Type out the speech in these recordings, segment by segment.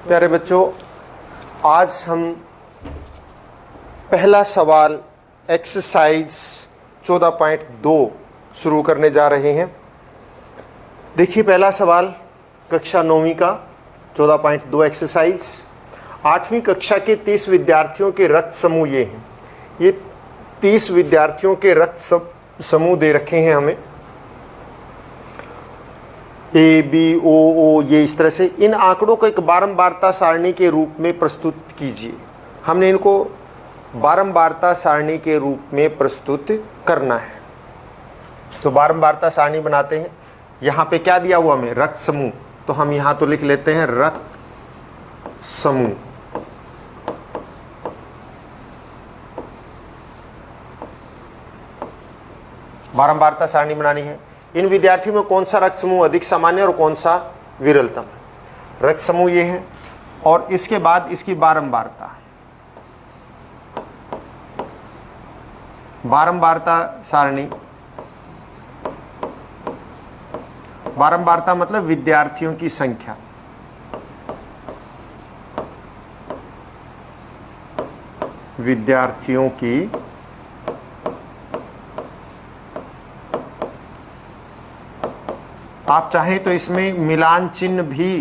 प्यारे बच्चों, आज हम पहला सवाल एक्सरसाइज 14.2 शुरू करने जा रहे हैं। देखिए, पहला सवाल कक्षा 9वीं का 14.2 एक्सरसाइज। 8वीं कक्षा के 30 विद्यार्थियों के रक्त समूह ये हैं। ये 30 विद्यार्थियों के रक्त समूह दे रखे हैं हमें, ए बी ओ ओ, ये इस तरह से। इन आंकड़ों को एक बारंबारता सारणी के रूप में प्रस्तुत कीजिए। हमने इनको बारंबारता सारणी के रूप में प्रस्तुत करना है। तो बारंबारता सारणी बनाते हैं। यहाँ पे क्या दिया हुआ हमें? रक्त समूह। तो हम यहाँ तो लिख लेते हैं रक्त समूह। बारंबारता सारणी बनानी है। इन विद्यार्थियों में कौन सा रक्त समूह अधिक सामान्य और कौन सा विरलतम? रक्त समूह ये है और इसके बाद इसकी बारंबारता। बारंबारता सारणी, बारंबारता मतलब विद्यार्थियों की संख्या। विद्यार्थियों की आप चाहें तो इसमें मिलान चिन्ह भी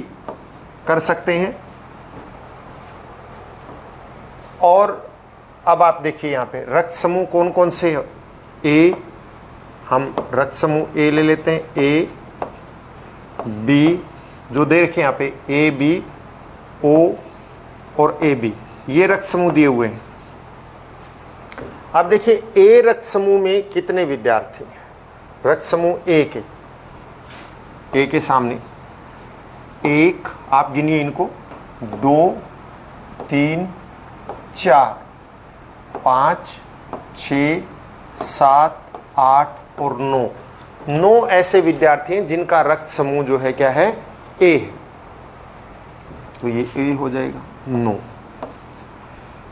कर सकते हैं। और अब आप देखिए यहाँ पे रक्त समूह कौन कौन से हैं। ए, हम रक्त समूह ए ले लेते हैं। ए बी जो दे रखे यहाँ पे, ए बी ओ और ए बी, ये रक्त समूह दिए हुए हैं। अब देखिए ए रक्त समूह में कितने विद्यार्थी हैं? रक्त समूह ए के सामने एक, आप गिनिए इनको, 2 3 4 5 6 7 8 और 9 ऐसे विद्यार्थी हैं जिनका रक्त समूह जो है क्या है? ए है। तो ये ए हो जाएगा 9।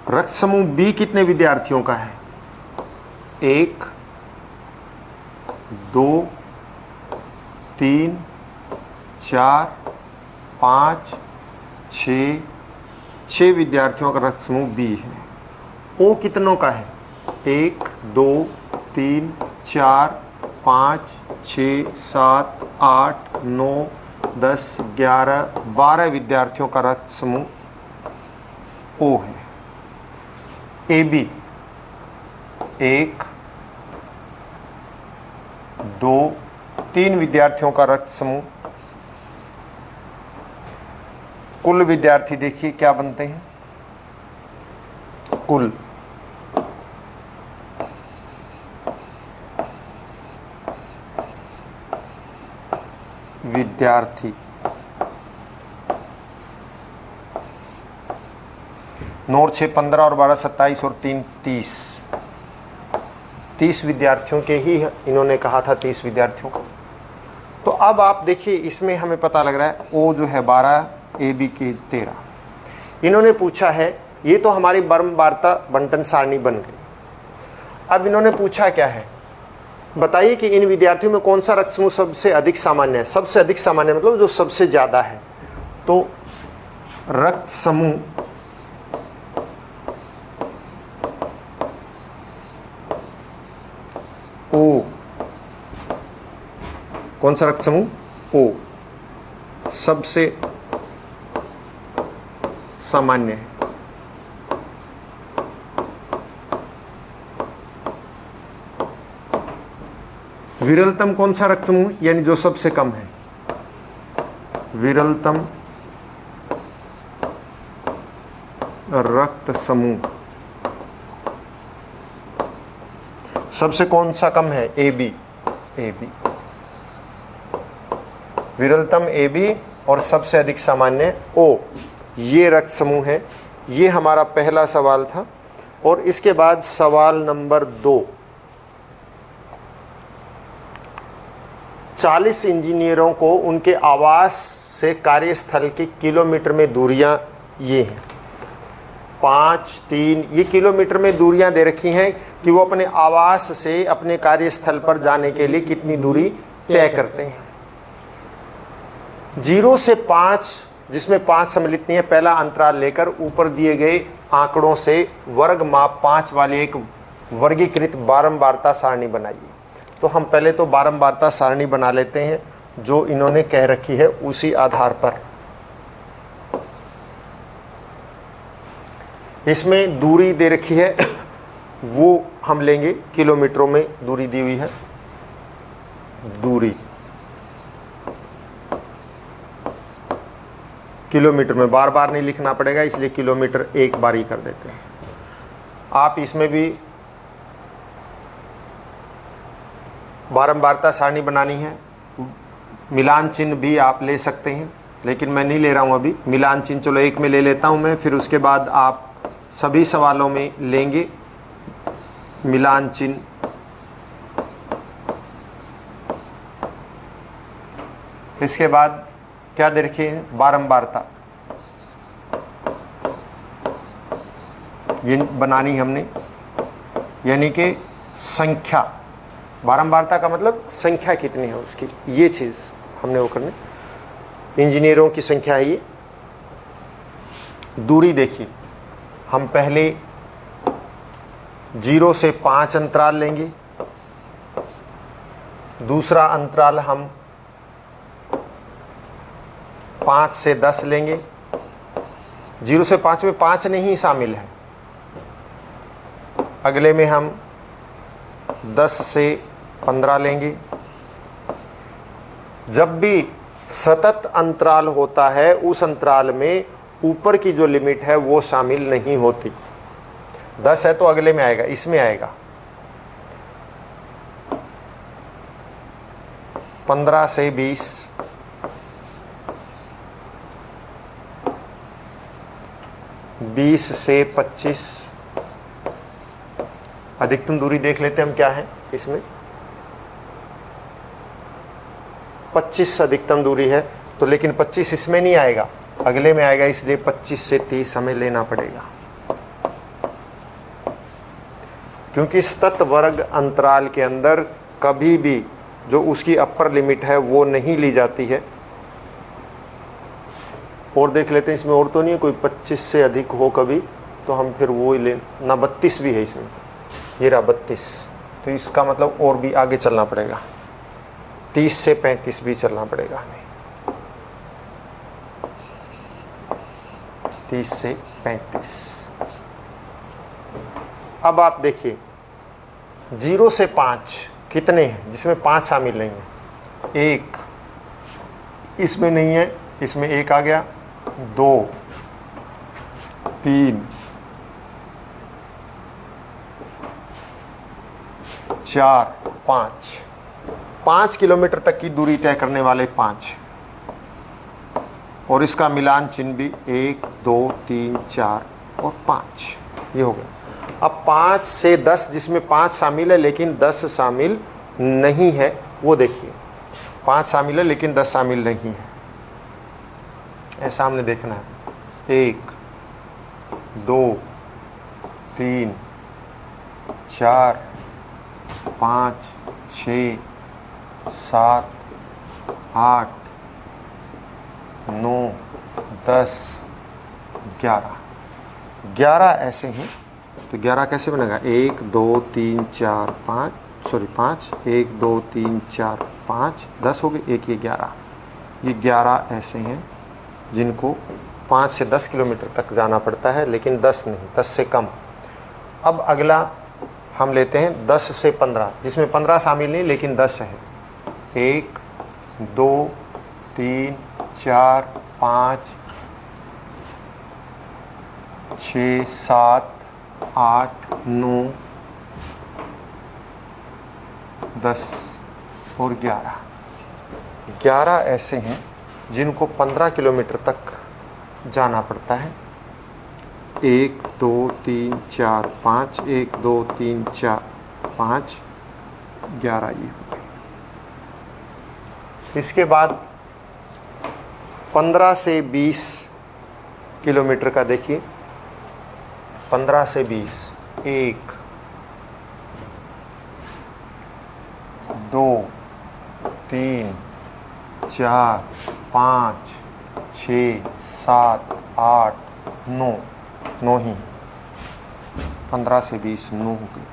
रक्त समूह बी कितने विद्यार्थियों का है? 1 2 3 4 5 6 विद्यार्थियों का रक्त समूह बी है। ओ कितनों का है? 1 2 3 4 5 6 7 8 9 10 11 12 विद्यार्थियों का रक्त समूह ओ है। ए बी 1 2 3 विद्यार्थियों का रक्त समूह। कुल विद्यार्थी देखिए क्या बनते हैं। कुल विद्यार्थी 9 और 6 15 और 12 27 और 3 30 विद्यार्थियों के ही इन्होंने कहा था, 30 विद्यार्थियों का। तो अब आप देखिए इसमें हमें पता लग रहा है ओ जो है 12, ए बी के 13। इन्होंने पूछा है, ये तो हमारी बारंबारता बंटन सारणी बन गई। अब इन्होंने पूछा क्या है? बताइए कि इन विद्यार्थियों में कौन सा रक्त समूह सबसे अधिक सामान्य है? सबसे अधिक सामान्य मतलब जो सबसे ज्यादा है। तो रक्त समूह ओ, कौन सा रक्त समूह? ओ सबसे सामान्य है। विरलतम कौन सा रक्त समूह, यानी जो सबसे कम है? विरलतम रक्त समूह सबसे कौन सा कम है? A B. विरलतम ए बी और सबसे अधिक सामान्य ओ, ये रक्त समूह है। ये हमारा पहला सवाल था। और इसके बाद सवाल नंबर 2। 40 इंजीनियरों को उनके आवास से कार्यस्थल के किलोमीटर में दूरियां ये हैं। 5 3 ये किलोमीटर में दूरियां दे रखी हैं कि वो अपने आवास से अपने कार्यस्थल पर जाने के लिए कितनी दूरी तय करते हैं। 0 से 5 जिसमें 5 सम्मिलित नहीं है, पहला अंतराल लेकर ऊपर दिए गए आंकड़ों से वर्ग माप 5 वाली एक वर्गीकृत बारंबारता सारणी बनाइए। तो हम पहले तो बारंबारता सारणी बना लेते हैं जो इन्होंने कह रखी है, उसी आधार पर। इसमें दूरी दे रखी है, वो हम लेंगे किलोमीटरों में दूरी दी हुई है। दूरी किलोमीटर में बार बार नहीं लिखना पड़ेगा, इसलिए किलोमीटर एक बार ही कर देते हैं। आप इसमें भी बारंबारता सारणी बनानी है, मिलान चिन्ह भी आप ले सकते हैं, लेकिन मैं नहीं ले रहा हूं अभी। मिलान चिन्ह चलो एक में ले लेता हूं मैं, फिर उसके बाद आप सभी सवालों में लेंगे मिलान चिन्ह। इसके बाद क्या दे रखी है, बारंबारता ये बनानी हमने, यानी कि संख्या। बारंबारता का मतलब संख्या कितनी है उसकी, ये चीज़ हमने वो करनी। इंजीनियरों की संख्या है ये। दूरी देखिए, हम पहले 0 से 5 अंतराल लेंगे, दूसरा अंतराल हम 5 से 10 लेंगे। 0 से 5 में 5 नहीं शामिल है। अगले में हम 10 से 15 लेंगे। जब भी सतत अंतराल होता है, उस अंतराल में ऊपर की जो लिमिट है वो शामिल नहीं होती। 10 है तो अगले में आएगा, इसमें आएगा 15 से 20, 20 से 25। अधिकतम दूरी देख लेते हैं हम क्या है इसमें। 25 अधिकतम दूरी है, तो लेकिन 25 इसमें नहीं आएगा, अगले में आएगा, इसलिए 25 से 30 हमें लेना पड़ेगा। क्योंकि सतत वर्ग अंतराल के अंदर कभी भी जो उसकी अपर लिमिट है वो नहीं ली जाती है। और देख लेते हैं इसमें, और तो नहीं है कोई 25 से अधिक हो कभी, तो हम फिर वो ही ले ना। 32 भी है इसमें, ये रहा 32, तो इसका मतलब और भी आगे चलना पड़ेगा। 30 से 35 भी चलना पड़ेगा हमें, 30 से 35। अब आप देखिए 0 से 5 कितने हैं, जिसमें 5 शामिल नहीं है। 1 इसमें नहीं है, इसमें 1 आ गया। 2, 3, 4, 5। 5 किलोमीटर तक की दूरी तय करने वाले 5, और इसका मिलान चिन्ह भी 1, 2, 3, 4 और 5, ये हो गया। अब 5 से 10, जिसमें 5 शामिल है लेकिन 10 शामिल नहीं है, वो देखिए। 5 शामिल है लेकिन 10 शामिल नहीं है, ऐसा हमने देखना है। 1, 2, 3, 4, 5, 6, 7, 8, 9, 10, 11। 11 ऐसे हैं, तो 11 कैसे बनेगा? 1, 2, 3, 4, 5, 1, 2, 3, 4, 5, 10 हो गए, एक ये 11। ये 11 ऐसे हैं जिनको 5 से 10 किलोमीटर तक जाना पड़ता है, लेकिन 10 नहीं, 10 से कम। अब अगला हम लेते हैं 10 से 15, जिसमें 15 शामिल नहीं लेकिन 10 है। 1, 2, 3, 4, 5, 6, 7, 8, 9, 10 और 11। 11 ऐसे हैं जिनको 15 किलोमीटर तक जाना पड़ता है। 1, 2, 3, 4, 5, 1, 2, 3, 4, 5, 11 ये हो गए। इसके बाद 15 से 20 किलोमीटर का देखिए। 15 से 20, 1, 2, 3, 4, 5, 6 7 8 9, 9 ही, 15 से 20 9 हो गए।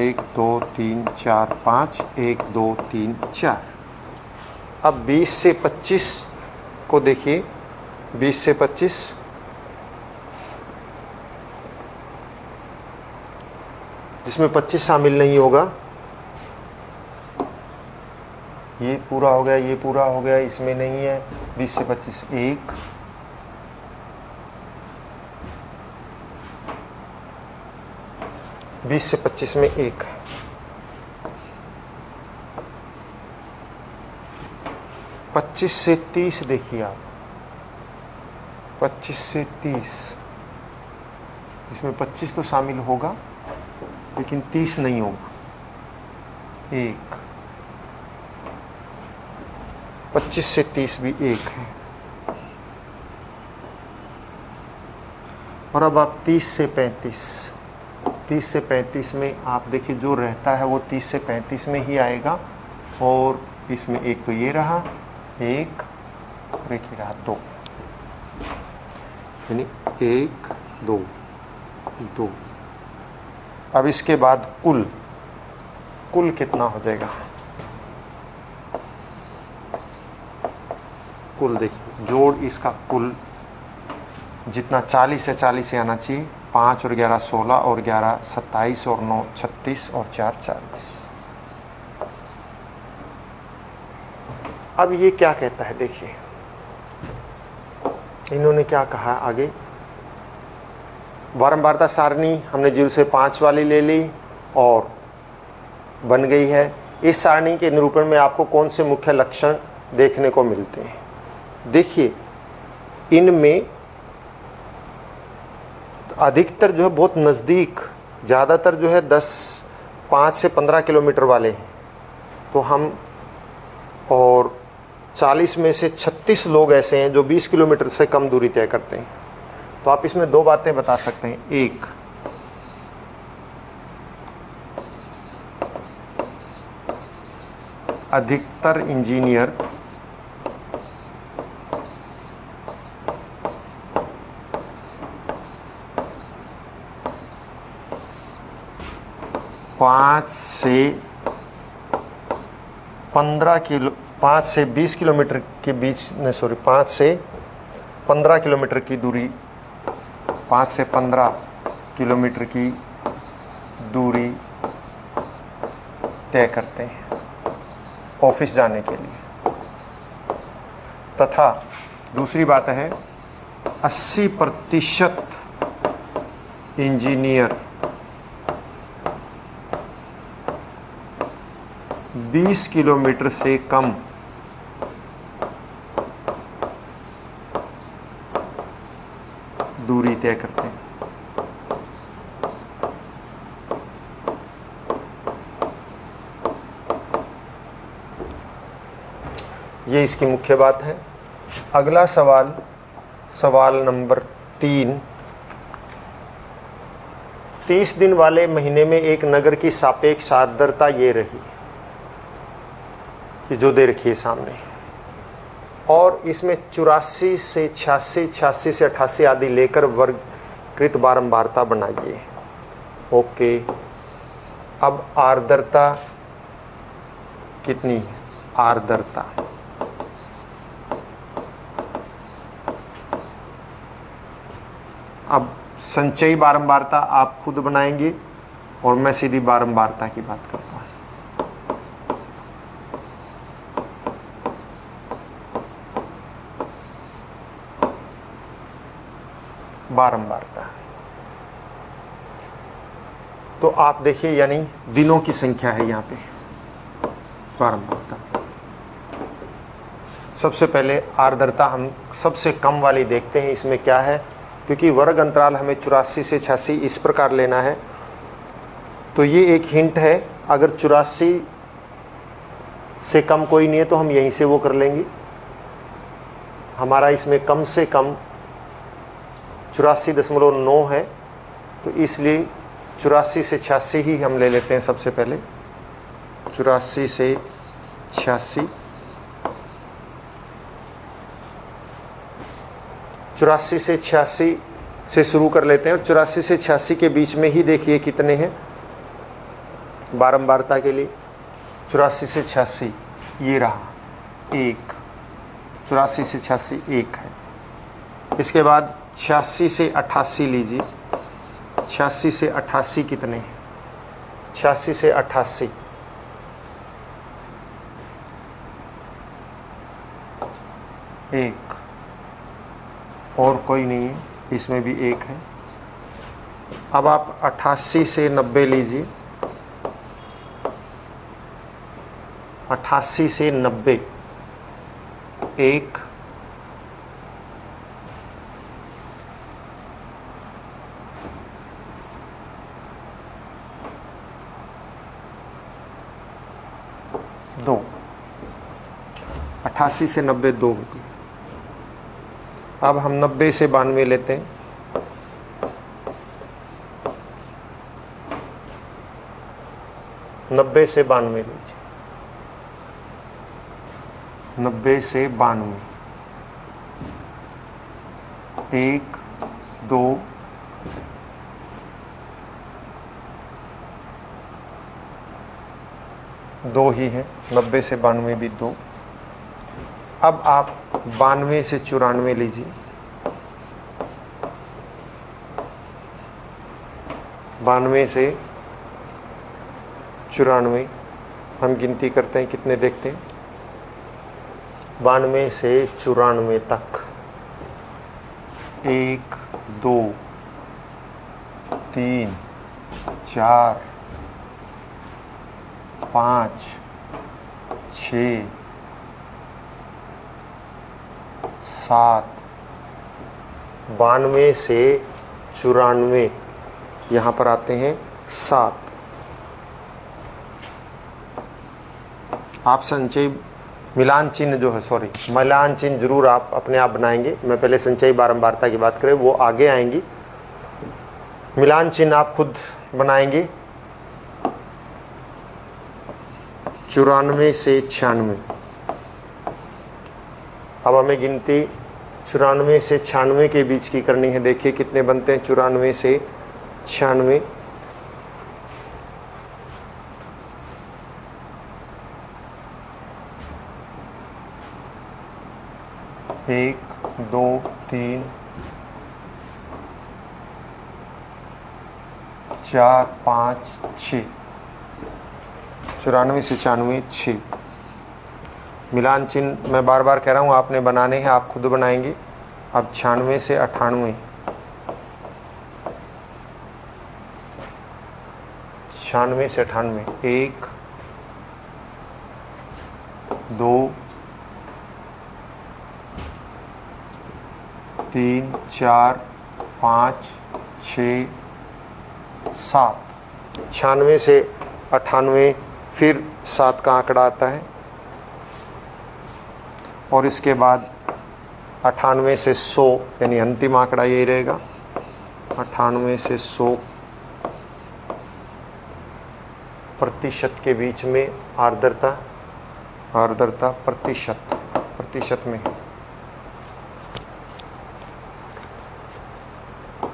1 2 3 4 5, 1 2 3 4। अब 20 से 25 को देखिए, 20 से 25, जिसमें 25 शामिल नहीं होगा, ये पूरा हो गया, ये पूरा हो गया, इसमें नहीं है। 20 से 25 1, 20 से 25 में 1, 25 से 30 देखिए आप, 25 से 30, इसमें 25 तो शामिल होगा लेकिन 30 नहीं होगा। 1, 25 से 30 भी 1 है। और अब आप 30 से 35, 30 से 35 में आप देखिए जो रहता है वो 30 से 35 में ही आएगा। और इसमें एक तो ये रहा 1, और एक ही रहा 2, यानी 1 2 2। अब इसके बाद कुल कितना हो जाएगा? कुल देखिए, जोड़ इसका कुल जितना 40 से 40 से आना चाहिए। 5 और 11 16, और 11 27, और 9 36, और 4 40। अब ये क्या कहता है देखिए, इन्होंने क्या कहा आगे। बारंबारता सारणी हमने 0 से 5 वाली ले ली और बन गई है। इस सारणी के निरूपण में आपको कौन से मुख्य लक्षण देखने को मिलते हैं? देखिए, इनमें अधिकतर जो है बहुत नज़दीक, ज़्यादातर जो है 5 से 15 किलोमीटर वाले हैं। तो हम, और 40 में से 36 लोग ऐसे हैं जो 20 किलोमीटर से कम दूरी तय करते हैं। तो आप इसमें 2 बातें बता सकते हैं। एक, अधिकतर इंजीनियर पाँच से 20 किलोमीटर के बीच, नहीं सॉरी, 5 से 15 किलोमीटर की दूरी, 5 से 15 किलोमीटर की दूरी तय करते हैं ऑफिस जाने के लिए। तथा दूसरी बात है 80% इंजीनियर 20 किलोमीटर से कम दूरी तय करते हैं। ये इसकी मुख्य बात है। अगला सवाल, सवाल नंबर 3। 30 दिन वाले महीने में एक नगर की सापेक्ष आर्द्रता ये रही, जो दे रखी है सामने। और इसमें 84 से 86, 86 से 88 आदि लेकर वर्गीकृत बारंबारता बनाइए। ओके, अब आर्द्रता कितनी है? आर्द्रता अब संचयी बारंबारता आप खुद बनाएंगे और मैं सीधी बारंबारता की बात करता हूँ। बारंबारता तो आप देखिए, यानी दिनों की संख्या है यहाँ पे बारंबारता। सबसे पहले आर्द्रता हम सबसे कम वाली देखते हैं। इसमें क्या है, क्योंकि वर्ग अंतराल हमें 84 से 86 इस प्रकार लेना है, तो ये एक हिंट है। अगर 84 से कम कोई नहीं है तो हम यहीं से वो कर लेंगे। हमारा इसमें कम से कम 84.9 है, तो इसलिए 84 से 86 ही हम ले लेते हैं सबसे पहले। 84 से 86, 84 से 86 से शुरू कर लेते हैं और 84 से 86 के बीच में ही देखिए कितने हैं बारंबारता के लिए। 84 से 86 ये रहा 1, 84 से 86 1 है। इसके बाद 86 से 88 लीजिए, 86 से 88 कितने हैं, 86 से 88 1 और कोई नहीं है, इसमें भी 1 है। अब आप 88 से 90 लीजिए, 88 से 90 1 2, 88 से 90 2 हो गई। अब हम 90 से 92 लेते हैं, नब्बे से 92 लीजिए, 90 से 92 1 2 2 ही है, 90 से 92 भी 2। अब आप 92 से 94 लीजिए, 92 से 94 हम गिनती करते हैं, कितने देखते हैं, 92 से 94 तक 1 2 3 4 5 6 7, 92 से 94 यहाँ पर आते हैं 7। आप संचयी मिलान चिन्ह जो है, सॉरी मिलान चिन्ह जरूर आप अपने आप बनाएंगे। मैं पहले संचयी बारंबारता की बात करें, वो आगे आएंगी। मिलान चिन्ह आप खुद बनाएंगे। 94 से 96, अब हमें गिनती 94 से 96 के बीच की करनी है। देखिए कितने बनते हैं 94 से 96, 1 2 3 4 5 6, 94 से 96 6। मिलान चिन्ह मैं बार बार कह रहा हूँ आपने बनाने हैं, आप खुद बनाएंगे। अब 96 से 98, 96 से 98 1 2 3 4 5 6 7। 96 से 98 फिर 7 का आंकड़ा आता है और इसके बाद 98 से 100 यानी अंतिम आंकड़ा यही रहेगा। 98 से 100 प्रतिशत के बीच में आर्द्रता प्रतिशत में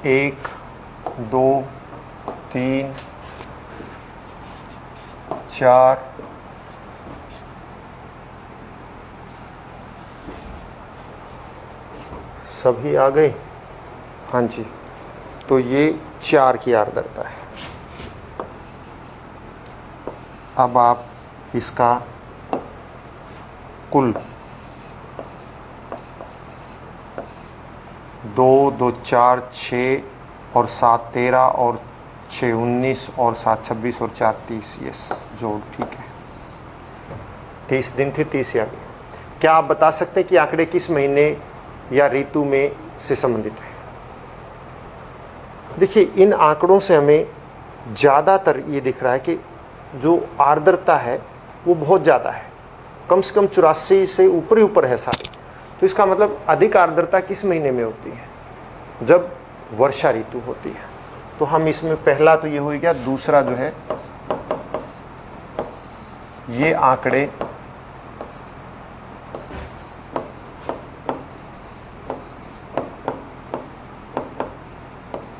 1 2 3 4 सभी आ गए। हाँ जी, तो ये 4 की आर्द्रता है। अब आप इसका कुल 2 2 4 6 और 7 13 और 6 19 और 7 26 और 4 30, यस जोड़ ठीक है। 30 दिन थे, 30 आ गए। क्या आप बता सकते हैं कि आंकड़े किस महीने या ऋतु में से संबंधित है? देखिए इन आंकड़ों से हमें ज़्यादातर ये दिख रहा है कि जो आर्द्रता है वो बहुत ज़्यादा है, कम से कम 84 से ऊपर ही ऊपर है सारी। तो इसका मतलब अधिक आर्द्रता किस महीने में होती है? जब वर्षा ऋतु होती है। तो हम इसमें पहला तो ये हो गया। दूसरा जो है ये आंकड़े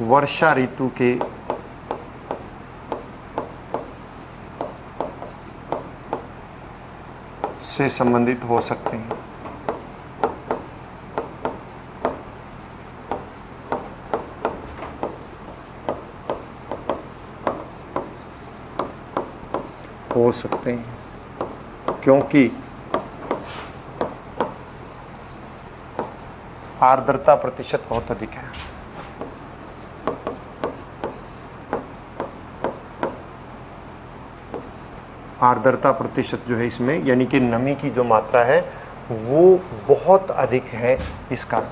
वर्षा ऋतु के से संबंधित हो सकते हैं। हो सकते हैं क्योंकि आर्द्रता प्रतिशत बहुत अधिक है। आर्द्रता प्रतिशत जो है इसमें, यानी कि नमी की जो मात्रा है वो बहुत अधिक है इस कारण।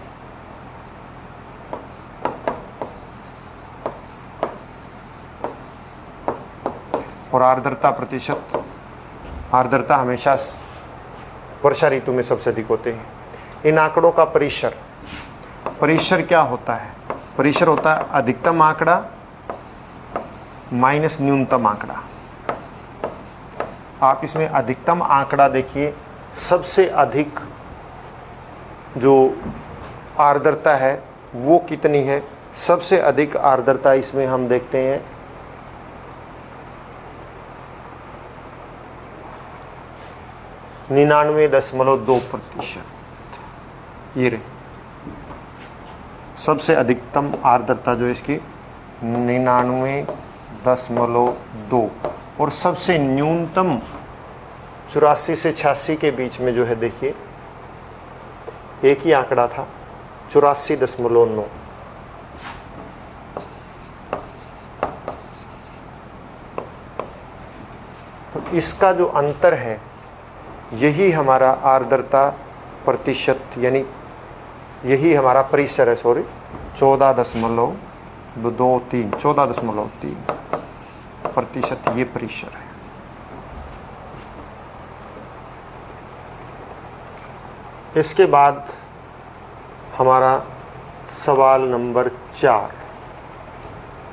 और आर्द्रता प्रतिशत, आर्द्रता हमेशा वर्षा ऋतु में सबसे अधिक होते हैं। इन आंकड़ों का परिसर, परिसर क्या होता है? परिसर होता है अधिकतम आंकड़ा माइनस न्यूनतम आंकड़ा। आप इसमें अधिकतम आंकड़ा देखिए, सबसे अधिक जो आर्द्रता है वो कितनी है? सबसे अधिक आर्द्रता इसमें हम देखते हैं 99.2%। ये रही सबसे अधिकतम आर्द्रता जो है इसकी 99.2, और सबसे न्यूनतम 84 से 86 के बीच में जो है देखिए एक ही आंकड़ा था 84.9। तो इसका जो अंतर है यही हमारा आर्द्रता प्रतिशत, यानी यही हमारा परिसर है। सॉरी, 14.3% ये परिसर है। इसके बाद हमारा सवाल नंबर 4।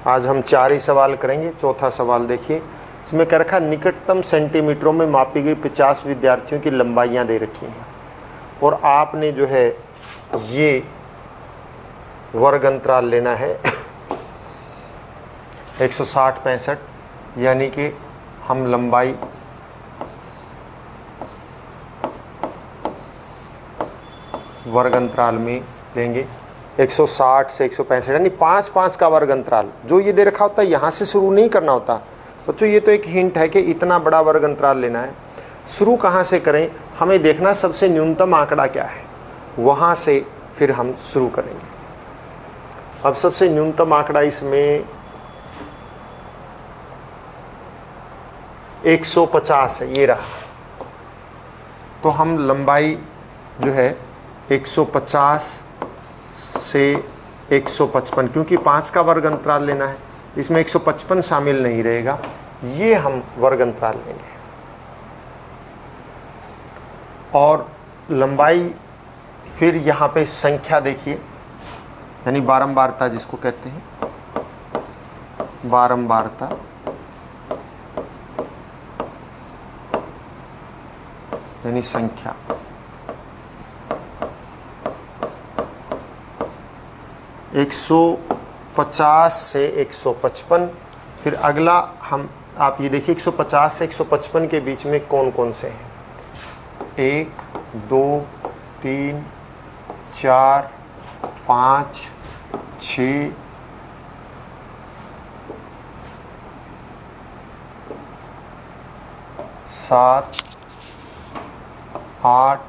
आज हम 4 ही सवाल करेंगे। चौथा सवाल देखिए, इसमें क्या रखा? निकटतम सेंटीमीटरों में मापी गई 50 विद्यार्थियों की लंबाइयां दे रखी हैं, और आपने जो है ये वर्ग अंतराल लेना है 160-65, यानी कि हम लंबाई वर्ग अंतराल में लेंगे 160 से 165, यानी 5-5 का वर्ग अंतराल। जो ये दे रखा होता है यहाँ से शुरू नहीं करना होता बच्चों, ये तो एक हिंट है कि इतना बड़ा वर्ग अंतराल लेना है। शुरू कहाँ से करें? हमें देखना सबसे न्यूनतम आंकड़ा क्या है, वहाँ से फिर हम शुरू करेंगे। अब सबसे न्यूनतम आंकड़ा इसमें 150 है, ये रहा। तो हम लंबाई जो है 150 से 155, क्योंकि 5 का वर्ग अंतराल लेना है, इसमें 155 शामिल नहीं रहेगा, ये हम वर्ग अंतराल लेंगे। और लंबाई फिर यहाँ पे संख्या देखिए, यानी बारंबारता जिसको कहते हैं, बारंबारता, यानी संख्या। एक 150 से 155। फिर अगला हम, आप ये देखिए 150 से 155 के बीच में कौन कौन से हैं? 1, 2, 3, 4, 5, 6, 7, 8,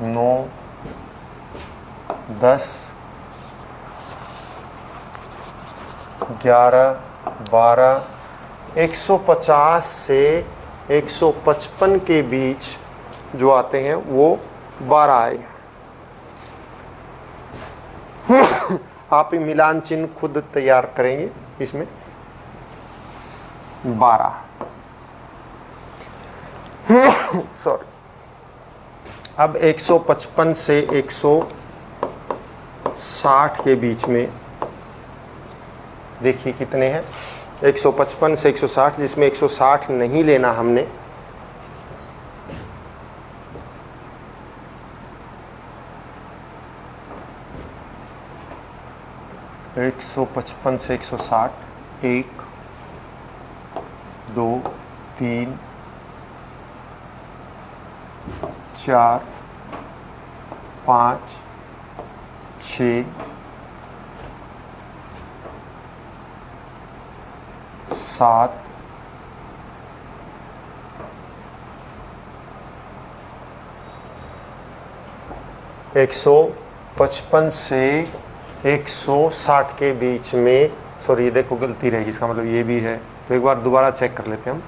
9, 10, 11, 12, 150 से 155 के बीच जो आते हैं वो 12 आए। आप ही मिलान चिन्ह खुद तैयार करेंगे इसमें। 12 सॉरी। अब 155 से 160 के बीच में देखिए कितने हैं? 155 से 160, जिसमें 160 नहीं लेना हमने। 155 से 160, 1 2 3 4 5 6 7 155 से 160 के बीच में, सॉरी ये देखो गलती रहेगी, इसका मतलब ये भी है, तो एक बार दोबारा चेक कर लेते हैं हम।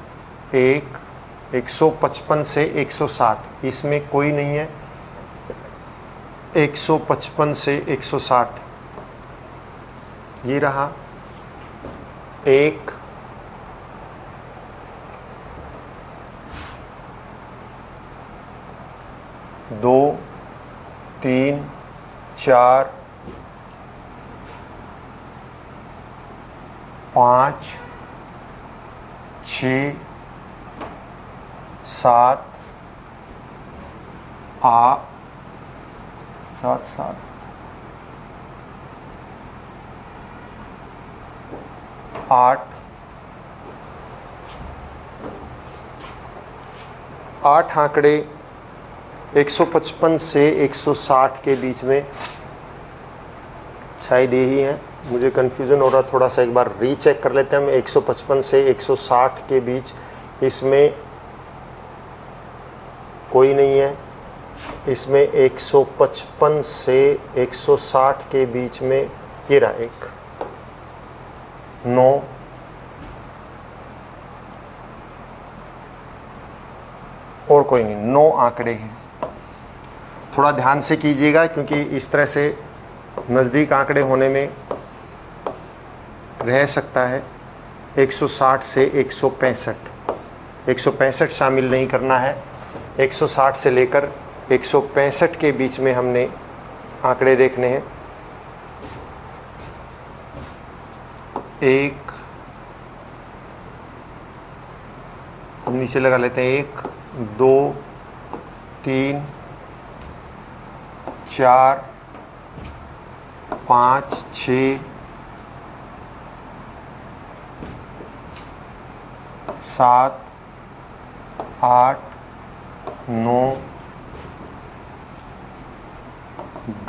155 से 160, इसमें कोई नहीं है। 155 से 160 ये रहा। 1 2 3 4 5 6 7 8 8 आंकड़े 155 से 160 के बीच में शायद यही है। मुझे कन्फ्यूज़न हो रहा थोड़ा सा, एक बार रीचेक कर लेते हैं हम। 155 से 160 के बीच इसमें कोई नहीं है। इसमें 155 से 160 के बीच में ये रहा 1 9 और कोई नहीं, 9 आंकड़े हैं। थोड़ा ध्यान से कीजिएगा क्योंकि इस तरह से नज़दीक आंकड़े होने में रह सकता है। 160 से 165, 165 शामिल नहीं करना है। 160 से लेकर 165 के बीच में हमने आंकड़े देखने हैं। 1 हम नीचे लगा लेते हैं। 1 2 3 4 5 6 7 8 9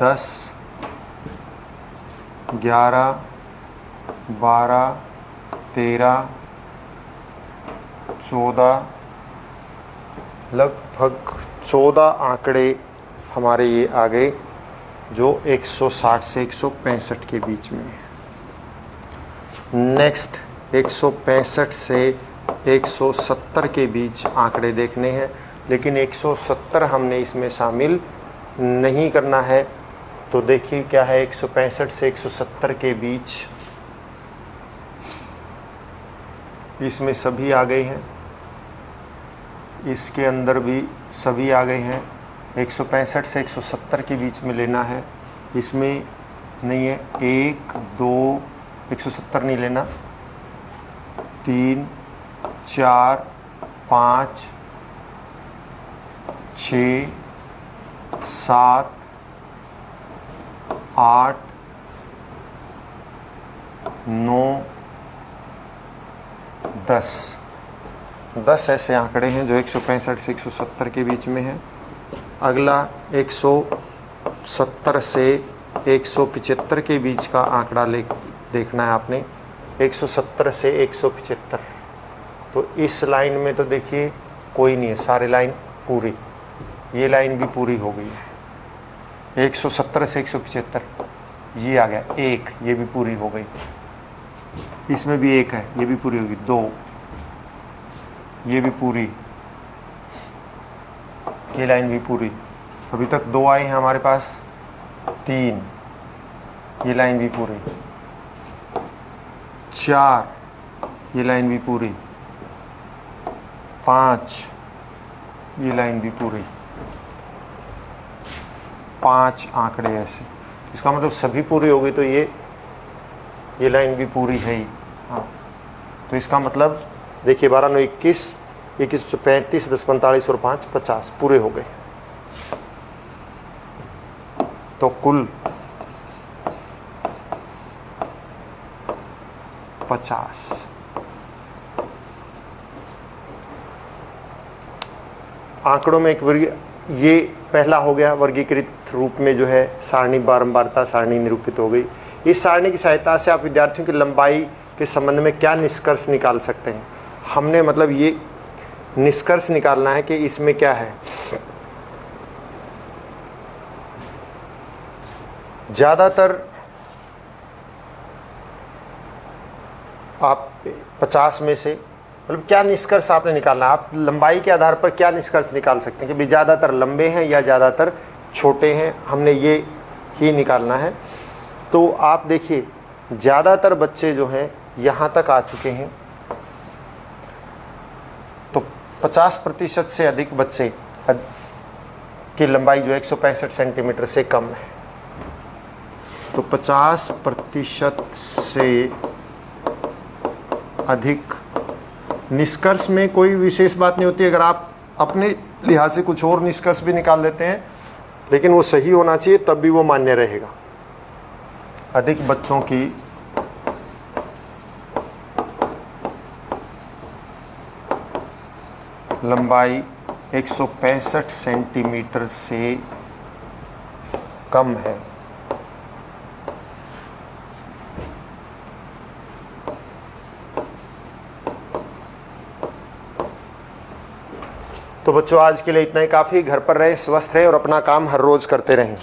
10 11 12 13 14, लगभग 14 आंकड़े हमारे ये आ गए जो 160 से 165 के बीच में है। नेक्स्ट 165 से 170 के बीच आंकड़े देखने हैं, लेकिन 170 हमने इसमें शामिल नहीं करना है। तो देखिए क्या है, 165 से 170 के बीच इसमें सभी आ गए हैं, इसके अंदर भी सभी आ गए हैं। 165 से 170 के बीच में लेना है, इसमें नहीं है। 1 2 170 नहीं लेना, 3 4 5 6 7 8 9 10 ऐसे आंकड़े हैं जो 165 से 170 के बीच में हैं। अगला 170 से 175 के बीच का आंकड़ा देखना है आपने। 170 से 175, तो इस लाइन में तो देखिए कोई नहीं है, सारी लाइन पूरी, ये लाइन भी पूरी हो गई है। 170 से 175 ये आ गया 1, ये भी पूरी हो गई। इसमें भी 1 है, ये भी पूरी होगी। 2, ये भी पूरी, ये लाइन भी पूरी। अभी तक 2 आए हैं हमारे पास। 3, ये लाइन भी पूरी। 4, ये लाइन भी पूरी। 5, ये लाइन भी पूरी। 5 आंकड़े ऐसे, इसका मतलब सभी पूरी हो गई, तो ये लाइन भी पूरी है ही। हाँ, तो इसका मतलब देखिए 12 9 21, 21 35, 10 45 और 5 50 पूरे हो गए। तो कुल 50। आंकड़ों में एक वर्ग, ये पहला हो गया वर्गीकृत रूप में जो है सारणी बारंबारता सारणी निरूपित हो गई। इस सारणी की सहायता से आप विद्यार्थियों की लंबाई के संबंध में क्या निष्कर्ष निकाल सकते हैं। हमने मतलब ये निष्कर्ष निकालना है कि इसमें क्या है। ज़्यादातर आप 50 में से मतलब क्या निष्कर्ष आपने निकालना है। आप लंबाई के आधार पर क्या निष्कर्ष निकाल सकते हैं कि भाई ज़्यादातर लंबे हैं या ज़्यादातर छोटे हैं, हमने ये ही निकालना है। तो आप देखिए ज़्यादातर बच्चे जो हैं यहाँ तक आ चुके हैं, तो 50% से अधिक बच्चे की लंबाई जो 165 सेंटीमीटर से कम है। तो 50% से अधिक, निष्कर्ष में कोई विशेष बात नहीं होती। अगर आप अपने लिहाज से कुछ और निष्कर्ष भी निकाल लेते हैं, लेकिन वो सही होना चाहिए, तब भी वो मान्य रहेगा। अधिक बच्चों की लंबाई 165 सेंटीमीटर से कम है। तो बच्चों आज के लिए इतना ही काफ़ी। घर पर रहें, स्वस्थ रहें और अपना काम हर रोज़ करते रहें।